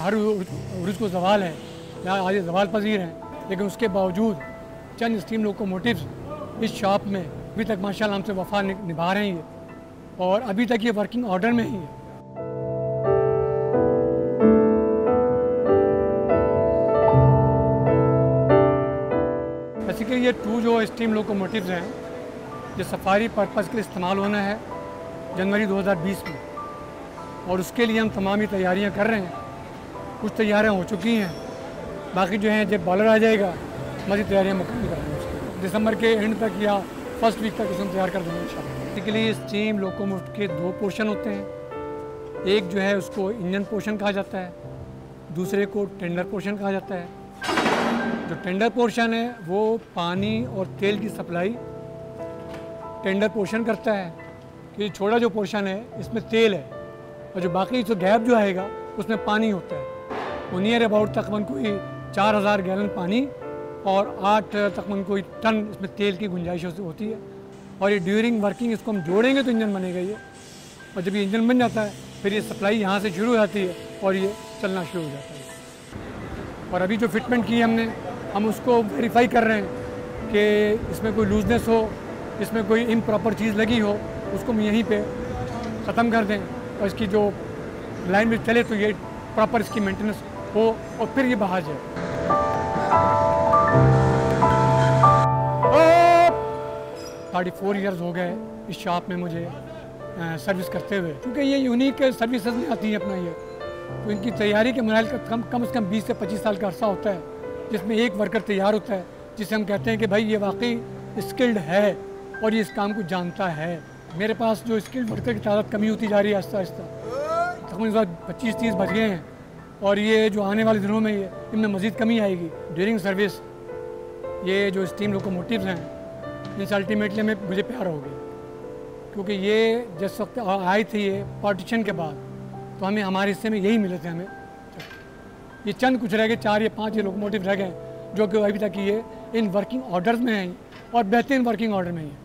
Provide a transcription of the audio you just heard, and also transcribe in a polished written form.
हर उर्ज को जवाल है या आज जवाल पजीर हैं, लेकिन उसके बावजूद चंद स्टीम लोकोमोटिव्स इस शॉप में अभी तक माशाल्लाह हमसे वफा निभा रहे हैं और अभी तक ये वर्किंग ऑर्डर में ही है। बेसिकली ये 2 जो स्टीम लोकोमोटिव्स हैं जो सफारी पर्पज़ के लिए इस्तेमाल होना है जनवरी 2020 में, और उसके लिए हम तमाम ही तैयारियां कर रहे हैं। कुछ तैयारियां हो चुकी हैं, बाकी जो हैं जब बॉलर आ जाएगा मज़ीद तैयारियां मुकम्मल कराएंगे उसके दिसंबर के एंड तक या फर्स्ट वीक तक इसमें तैयार कर देंगे इंशाल्लाह। बेसिकली स्टीम लोकोमोटिव के 2 पोर्शन होते हैं। एक जो है उसको इंजन पोर्शन कहा जाता है, दूसरे को टेंडर पोर्शन कहा जाता है। जो टेंडर पोर्शन है वो पानी और तेल की सप्लाई टेंडर पोर्शन करता है कि छोटा जो पोर्शन है इसमें तेल है और जो बाकी जो गैप जो आएगा उसमें पानी होता है। वो नियर अबाउट तकरीबन कोई 4000 गैलन पानी और 8 तकरीबन कोई टन इसमें तेल की गुंजाइश होती है। और ये ड्यूरिंग वर्किंग इसको हम जोड़ेंगे तो इंजन बनेगा ये, और जब ये इंजन बन जाता है फिर ये सप्लाई यहाँ से शुरू हो जाती है और ये चलना शुरू हो जाता है। और अभी जो फिटमेंट की है हमने, हम उसको वेरीफाई कर रहे हैं कि इसमें कोई लूजनेस हो, इसमें कोई इम्प्रॉपर चीज़ लगी हो, उसको हम यहीं पे ख़त्म कर दें और इसकी जो लाइन में चले तो ये प्रॉपर इसकी मेंटेनेंस हो और फिर ये बाहर जाए। 34 ईयर्स हो गए इस शॉप में मुझे सर्विस करते हुए, क्योंकि ये यूनिक सर्विसेज में आती है अपना ये, तो इनकी तैयारी के मराहल का कम से कम 20 से 25 साल का अरसा होता है, जिसमें एक वर्कर तैयार होता है जिसे हम कहते हैं कि भाई ये वाकई स्किल्ड है और ये इस काम को जानता है। मेरे पास जो स्किल्ड वर्कर की तादाद कमी होती जा रही है आहिस्ता आहिस्ता, तकरीबन इस बार 25-30 बच गए हैं और ये जो आने वाले दिनों में ये इनमें मज़ीद कमी आएगी। ड्यूरिंग सर्विस ये जो स्टीम लोकोमोटिव्स हैं इनसे अल्टीमेटली हमें मुझे प्यार हो गया, क्योंकि ये जिस वक्त आई थी ये पार्टीशन के बाद, तो हमें हमारे हिस्से में यही मिले थे। हमें ये चंद कुछ रह गए, 4 या 5 ये लोकोमोटिव रह गए जो कि अभी तक ये इन वर्किंग ऑर्डर्स में हैं और बेहतरीन वर्किंग ऑर्डर में ही है।